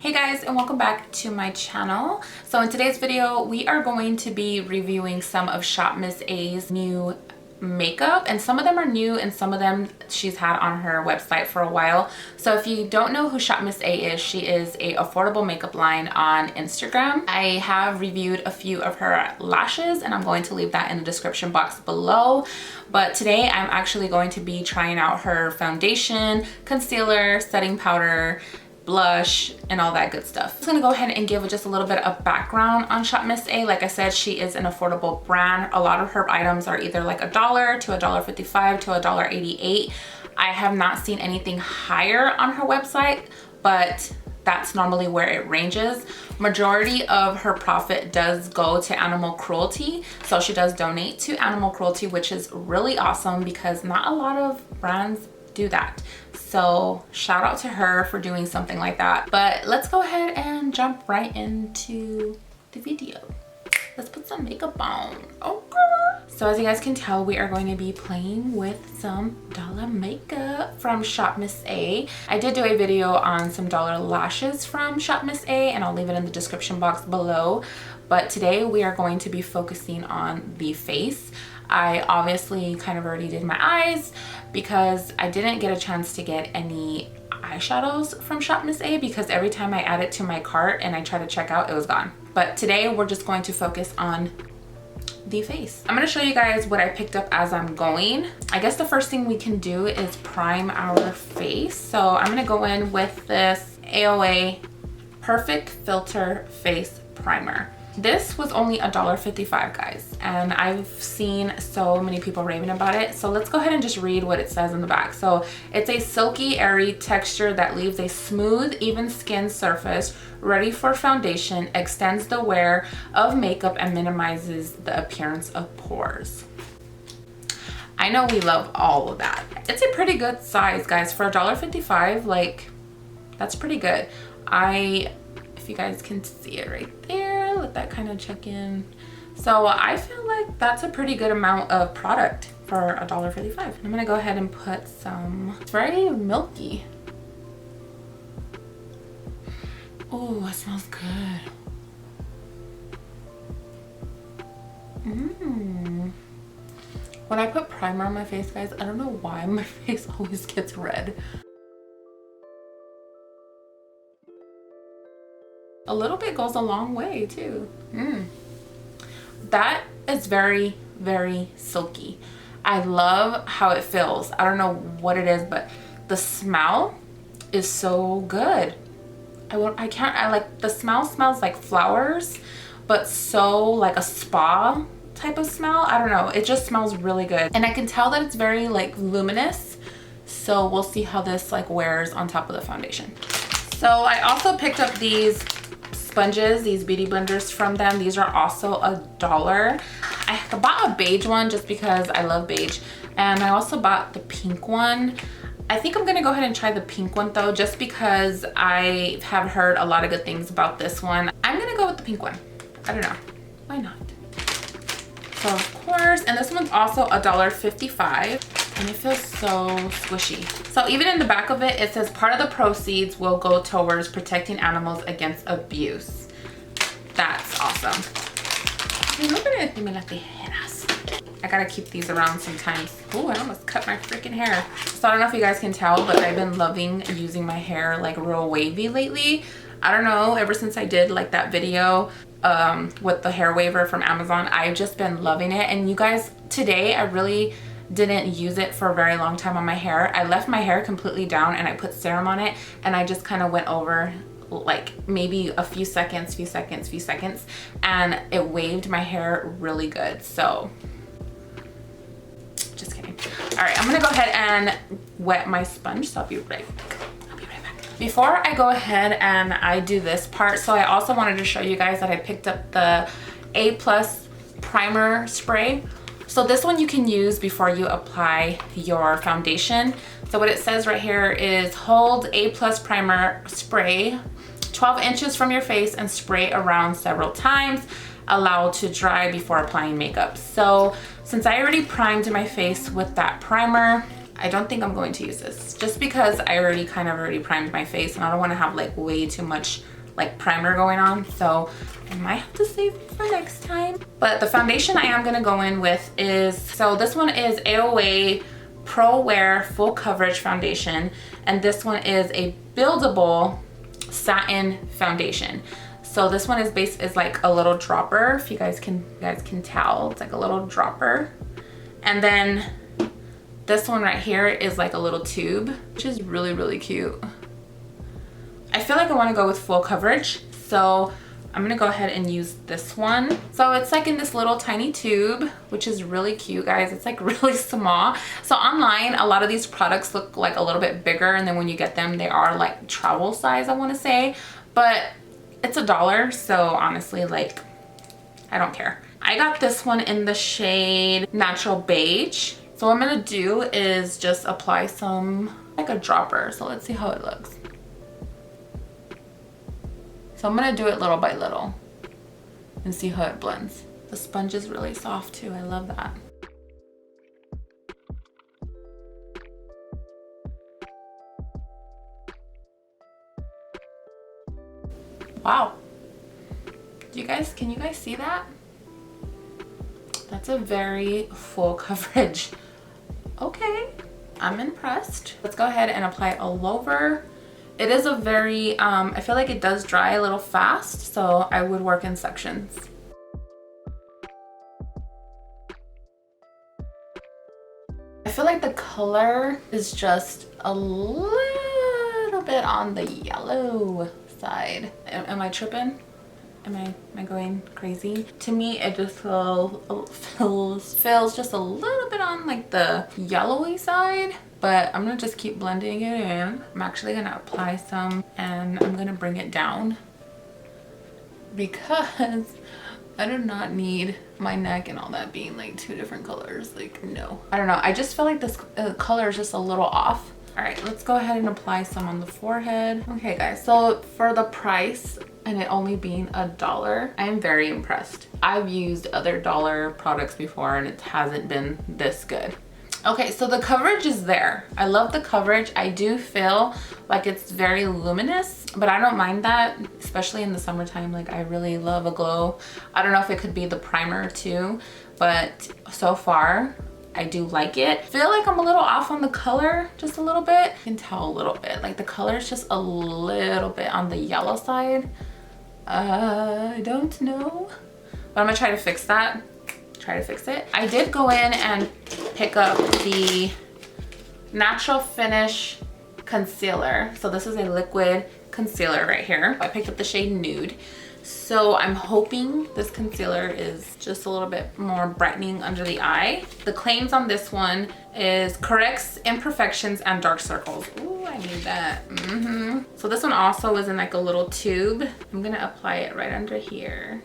Hey guys, and welcome back to my channel. So in today's video we are going to be reviewing some of Shop Miss A's new makeup, and some of them are new and some of them she's had on her website for a while. So if you don't know who Shop Miss A is, she is a affordable makeup line on Instagram. I have reviewed a few of her lashes and I'm going to leave that in the description box below. But today I'm actually going to be trying out her foundation, concealer, setting powder, blush, and all that good stuff. I'm just gonna go ahead and give just a little bit of background on Shop Miss A. Like I said, she is an affordable brand. A lot of her items are either like $1 to $1.55 to $1.88. I have not seen anything higher on her website, but that's normally where it ranges. Majority of her profit does go to animal cruelty, so she does donate to animal cruelty, which is really awesome because not a lot of brands do that. So shout out to her for doing something like that. But let's go ahead and jump right into the video. Let's put some makeup on. Okay. So as you guys can tell, we are going to be playing with some dollar makeup from Shop Miss A. I did do a video on some dollar lashes from Shop Miss A, and I'll leave it in the description box below. But today we are going to be focusing on the face. I obviously kind of already did my eyes because I didn't get a chance to get any eyeshadows from Shop Miss A because every time I add it to my cart and I try to check out, it was gone. But today we're just going to focus on the face. I'm going to show you guys what I picked up as I'm going. I guess the first thing we can do is prime our face. So I'm going to go in with this AOA Perfect Filter Face Primer. This was only $1.55, guys, and I've seen so many people raving about it. So let's go ahead and just read what it says in the back. So it's a silky, airy texture that leaves a smooth, even skin surface, ready for foundation, extends the wear of makeup, and minimizes the appearance of pores. I know we love all of that. It's a pretty good size, guys, for $1.55. Like, that's pretty good. If you guys can see it right there, let that kind of check in. So I feel like that's a pretty good amount of product for $1.55. I'm gonna go ahead and put some, it's very milky. Oh, it smells good. When I put primer on my face, guys, I don't know why my face always gets red. A little bit goes a long way too. That is very, very silky. I love how it feels. I don't know what it is, but the smell is so good. I like the smell. Smells like flowers, but so like a spa type of smell. I don't know, it just smells really good, and I can tell that it's very like luminous. So we'll see how this like wears on top of the foundation. So I also picked up these sponges, these beauty blenders from them. These are also $1. I bought a beige one just because I love beige, and I also bought the pink one. I think I'm gonna go ahead and try the pink one though, just because I have heard a lot of good things about this one. I'm gonna go with the pink one. I don't know, why not? So of course, and this one's also $1.55. And it feels so squishy. So even in the back of it, it says part of the proceeds will go towards protecting animals against abuse. That's awesome. I gotta keep these around sometimes. Oh, I almost cut my freaking hair. So I don't know if you guys can tell, but I've been loving using my hair like real wavy lately. I don't know, ever since I did like that video with the hair waver from Amazon, I've just been loving it. And you guys, today I really didn't use it for a very long time on my hair. I left my hair completely down and I put serum on it, and I just kind of went over like maybe a few seconds, and it waved my hair really good. So just kidding. All right, I'm gonna go ahead and wet my sponge, so I'll be right back. Before I go ahead and I do this part, so I also wanted to show you guys that I picked up the A+ primer spray. So this one you can use before you apply your foundation. So what it says right here is hold A+ primer spray 12 inches from your face and spray around several times. Allow to dry before applying makeup. So since I already primed my face with that primer, I don't think I'm going to use this, just because I already primed my face and I don't want to have like way too much like primer going on, so I might have to save it for next time. But the foundation I am gonna go in with is, so this one is AOA Pro Wear Full Coverage Foundation, and this one is a buildable satin foundation. So this one is like a little dropper, if you guys can tell, it's like a little dropper. And then this one right here is like a little tube, which is really, really cute. I feel like I want to go with full coverage, so I'm gonna go ahead and use this one. So it's like in this little tiny tube, which is really cute, guys. It's like really small. So online, a lot of these products look like a little bit bigger, and then when you get them, they are like travel size, I want to say. But it's $1, so honestly, like, I don't care. I got this one in the shade Natural Beige. So what I'm gonna do is just apply some, like a dropper. So let's see how it looks. So I'm gonna do it little by little and see how it blends. The sponge is really soft too, I love that. Wow. Can you guys see that? That's a very full coverage. Okay, I'm impressed. Let's go ahead and apply it all over. It is a very, I feel like it does dry a little fast, so I would work in sections. I feel like the color is just a little bit on the yellow side. Am I tripping? Am I going crazy? To me, it just feels just a little bit on like the yellowy side, but I'm gonna just keep blending it in. I'm actually gonna apply some and I'm gonna bring it down because I do not need my neck and all that being like two different colors. Like, no. I don't know. I just feel like this color is just a little off. All right, let's go ahead and apply some on the forehead. Okay, guys, so for the price, and it only being $1, I am very impressed. I've used other dollar products before and it hasn't been this good. Okay, so the coverage is there. I love the coverage. I do feel like it's very luminous, but I don't mind that, especially in the summertime. Like, I really love a glow. I don't know if it could be the primer too, but so far, I do like it. Feel like I'm a little off on the color, just a little bit. You can tell a little bit, like the color is just a little bit on the yellow side. I don't know, but I'm gonna try to fix that. Try to fix it. I did go in and pick up the Natural Finish concealer. So this is a liquid concealer right here. I picked up the shade Nude. So I'm hoping this concealer is just a little bit more brightening under the eye. The claims on this one is corrects imperfections and dark circles. Ooh, I need that. So this one also is in like a little tube. I'm gonna apply it right under here.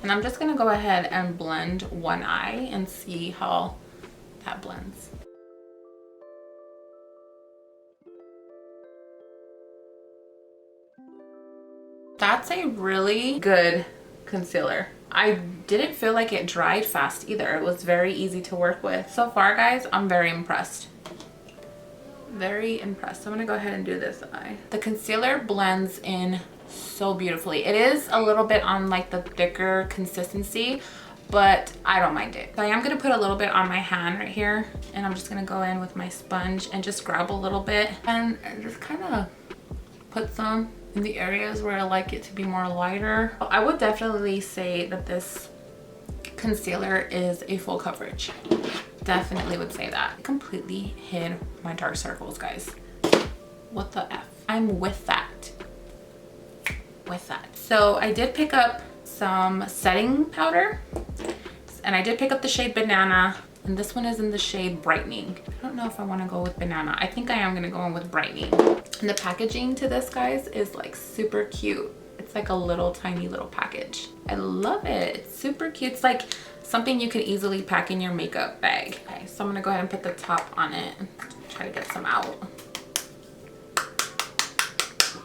And I'm just gonna go ahead and blend one eye and see how that blends. That's a really good concealer. I didn't feel like it dried fast either. It was very easy to work with. So far, guys, I'm very impressed. Very impressed. So I'm gonna go ahead and do this eye. The concealer blends in so beautifully. It is a little bit on like the thicker consistency, but I don't mind it. So I am gonna put a little bit on my hand right here, and I'm just gonna go in with my sponge and just grab a little bit and just kind of put some in the areas where I like it to be more lighter. I would definitely say that this concealer is a full coverage. Definitely would say that. It completely hid my dark circles, guys. What the F? I'm with that. With that. So I did pick up some setting powder, and I did pick up the shade Banana, and this one is in the shade Brightening. I don't know if I want to go with Banana. I think I am going to go in with Brightening. And the packaging to this, guys, is like super cute. It's like a little tiny little package. I love it. It's super cute. It's like something you could easily pack in your makeup bag. Okay, so I'm gonna go ahead and put the top on it and try to get some out.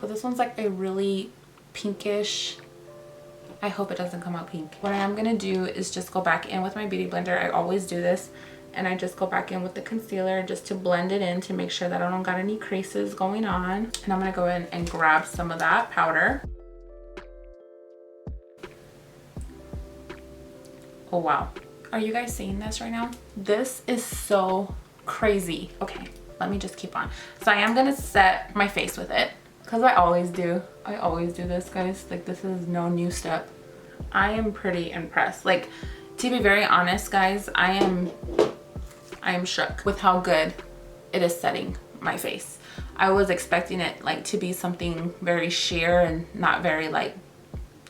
But this one's like a really pinkish. I hope it doesn't come out pink. What I am gonna do is just go back in with my beauty blender. I always do this and I just go back in with the concealer just to blend it in to make sure that I don't got any creases going on. And I'm gonna go in and grab some of that powder. Oh wow, are you guys seeing this right now? This is so crazy. Okay, let me just keep on. So I am gonna set my face with it because I always do this, guys. Like, this is no new step. I am pretty impressed. Like, to be very honest, guys, I am shook with how good it is setting my face. I was expecting it like to be something very sheer and not very like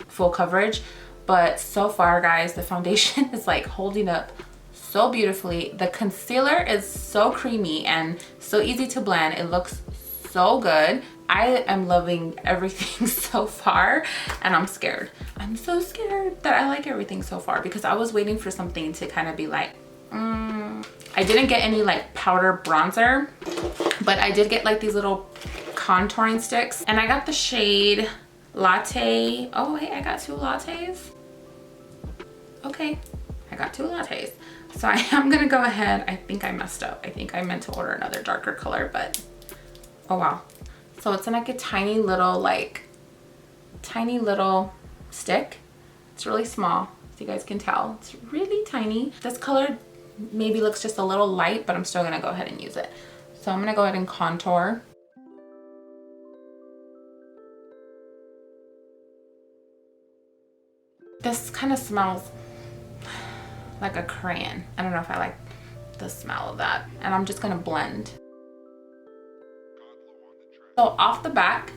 full coverage, but so far, guys, the foundation is like holding up so beautifully. The concealer is so creamy and so easy to blend. It looks so good. I am loving everything so far, and I'm scared. I'm so scared that I like everything so far because I was waiting for something to kind of be like, I didn't get any like powder bronzer, but I did get like these little contouring sticks, and I got the shade Latte. Oh wait, I got 2 lattes. Okay, I got 2 lattes. So I am gonna go ahead. I think I messed up. I think I meant to order another darker color, but oh wow. So it's in like a tiny little stick. It's really small, as you guys can tell. It's really tiny. This color maybe looks just a little light, but I'm still gonna go ahead and use it. So I'm gonna go ahead and contour. This kind of smells like a crayon. I don't know if I like the smell of that. And I'm just gonna blend. So off the back,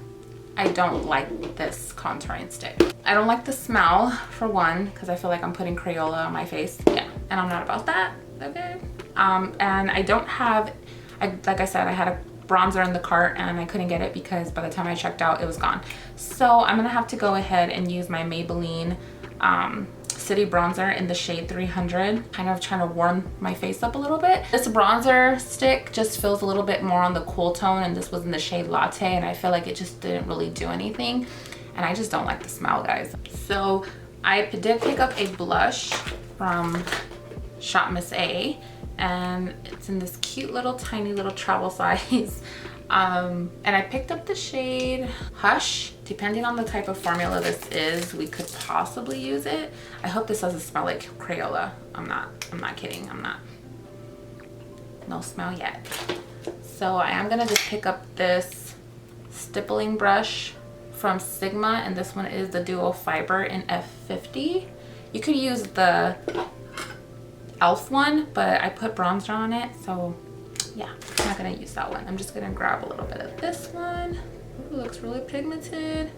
I don't like this contouring stick. I don't like the smell, for one, because I feel like I'm putting Crayola on my face. Yeah, and I'm not about that, okay? And I don't have, like I said, I had a bronzer in the cart and I couldn't get it because by the time I checked out, it was gone. So I'm gonna have to go ahead and use my Maybelline City Bronzer in the shade 300, kind of trying to warm my face up a little bit. This bronzer stick just feels a little bit more on the cool tone, and this was in the shade Latte, and I feel like it just didn't really do anything, and I just don't like the smell, guys. So I did pick up a blush from Shop Miss A, and it's in this cute little tiny little travel size. And I picked up the shade Hush. Depending on the type of formula this is, we could possibly use it. I hope this doesn't smell like Crayola. I'm not kidding. No smell yet. So I am gonna just pick up this stippling brush from Sigma, and this one is the Duo Fiber in F50. You could use the e.l.f. one, but I put bronzer on it, so yeah, I'm not gonna use that one. I'm just gonna grab a little bit of this one. Ooh, looks really pigmented.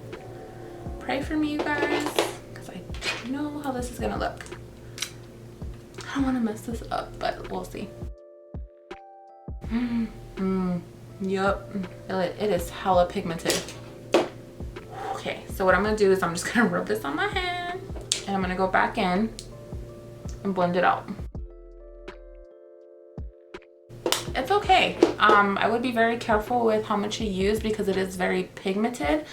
Pray for me, you guys, because I don't know how this is gonna look. I don't wanna mess this up, but we'll see. Yup, it is hella pigmented. Okay, so what I'm gonna do is I'm just gonna rub this on my hand, and I'm gonna go back in and blend it out. It's okay. I would be very careful with how much you use because it is very pigmented,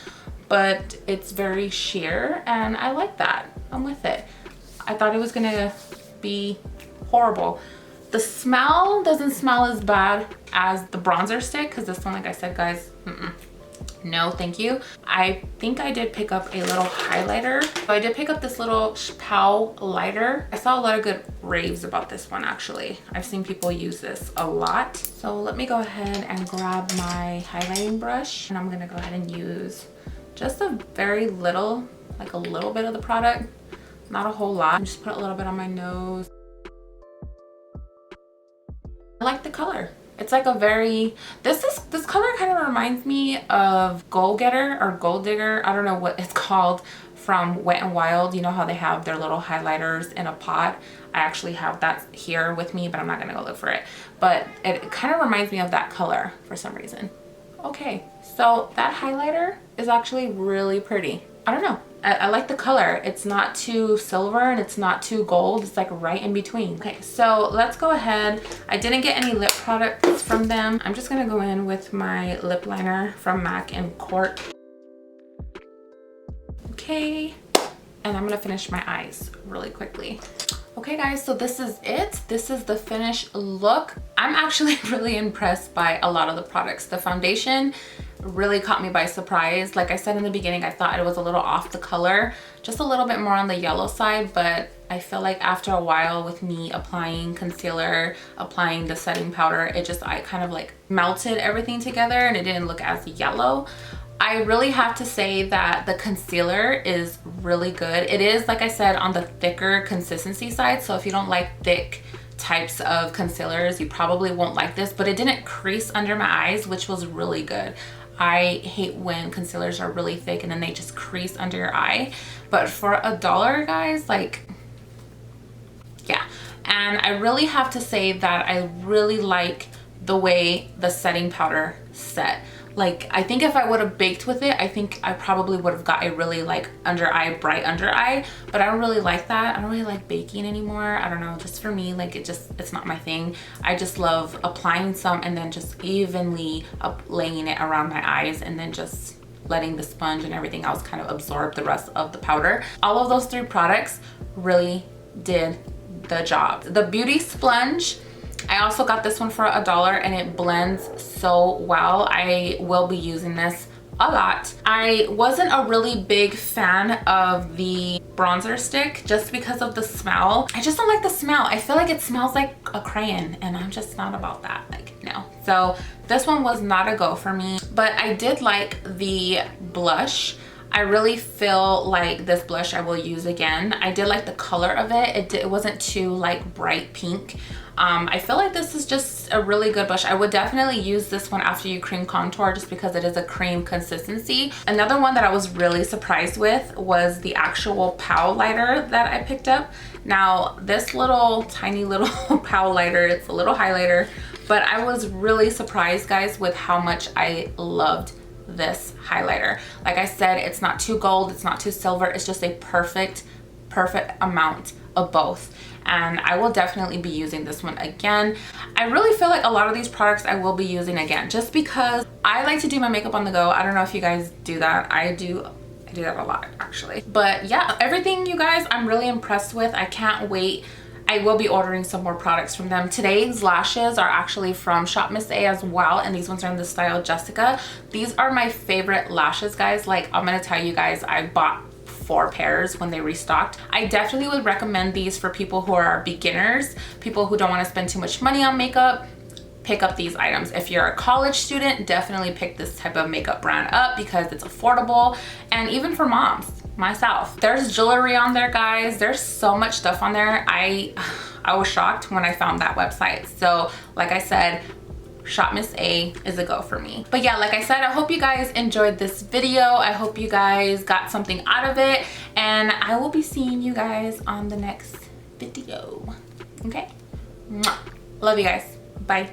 but it's very sheer, and I like that. I'm with it. I thought it was gonna be horrible. The smell doesn't smell as bad as the bronzer stick, because this one, like I said, guys, no thank you. I think I did pick up a little highlighter. So I did pick up this little Pow lighter. I saw a lot of good raves about this one, actually. I've seen people use this a lot. So let me go ahead and grab my highlighting brush, and I'm gonna go ahead and use just a very little, like a little bit of the product, not a whole lot. Just put a little bit on my nose. I like the color. It's like a very, this color kind of reminds me of Goal Getter or Gold Digger. I don't know what it's called, from Wet n Wild. You know how they have their little highlighters in a pot? I actually have that here with me, but I'm not gonna go look for it. But it kind of reminds me of that color for some reason. Okay, so that highlighter is actually really pretty. I don't know. I like the color. It's not too silver and it's not too gold. It's like right in between. Okay, so let's go ahead. I didn't get any lip products from them. I'm just gonna go in with my lip liner from MAC and Court. Okay, and I'm gonna finish my eyes really quickly. Okay guys, so this is it. This is the finished look. I'm actually really impressed by a lot of the products. The foundation really caught me by surprise. Like I said in the beginning, I thought it was a little off the color, just a little bit more on the yellow side, but I feel like after a while with me applying concealer, applying the setting powder, I kind of like melted everything together and it didn't look as yellow. I really have to say that the concealer is really good. It is, like I said, on the thicker consistency side. So if you don't like thick types of concealers, you probably won't like this, but it didn't crease under my eyes, which was really good. I hate when concealers are really thick and then they just crease under your eye. But for $1, guys, like, yeah. And I really have to say that I really like the way the setting powder set. Like, I think if I would have baked with it, I think I probably would have got a really like under eye, bright under eye, but I don't really like that. I don't really like baking anymore. I don't know, just for me, like it's not my thing. I just love applying some and then just evenly laying it around my eyes and then just letting the sponge and everything else kind of absorb the rest of the powder. All of those 3 products really did the job. The beauty sponge, I also got this one for $1 and it blends so well. I will be using this a lot. I wasn't a really big fan of the bronzer stick just because of the smell. I just don't like the smell. I feel like it smells like a crayon and I'm just not about that, like, no. So this one was not a go for me, but I did like the blush. I really feel like this blush I will use again. I did like the color of it. It wasn't too like bright pink. I feel like this is just a really good blush. I would definitely use this one after you cream contour just because it is a cream consistency. Another one that I was really surprised with was the actual Pow lighter that I picked up. Now this little tiny little Pow lighter, it's a little highlighter, but I was really surprised, guys, with how much I loved this highlighter. Like I said, it's not too gold, it's not too silver, it's just a perfect amount of both. And I will definitely be using this one again. I really feel like a lot of these products I will be using again just because I like to do my makeup on the go. I don't know if you guys do that. I do that a lot actually. But yeah, everything, you guys, I'm really impressed with. I can't wait. I will be ordering some more products from them. Today's lashes are actually from Shop Miss A as well, and these ones are in the style Jessica. These are my favorite lashes, guys. Like, I'm gonna tell you guys, I bought 4 pairs when they restocked. I definitely would recommend these for people who are beginners, people who don't want to spend too much money on makeup. Pick up these items. If you're a college student, definitely pick this type of makeup brand up because it's affordable, and even for moms, myself. There's jewelry on there, guys. There's so much stuff on there. I was shocked when I found that website. So like I said, Shop Miss A is a go for me. But yeah, like I said, I hope you guys enjoyed this video. I hope you guys got something out of it, and I will be seeing you guys on the next video. Okay? Mwah. Love you guys. Bye.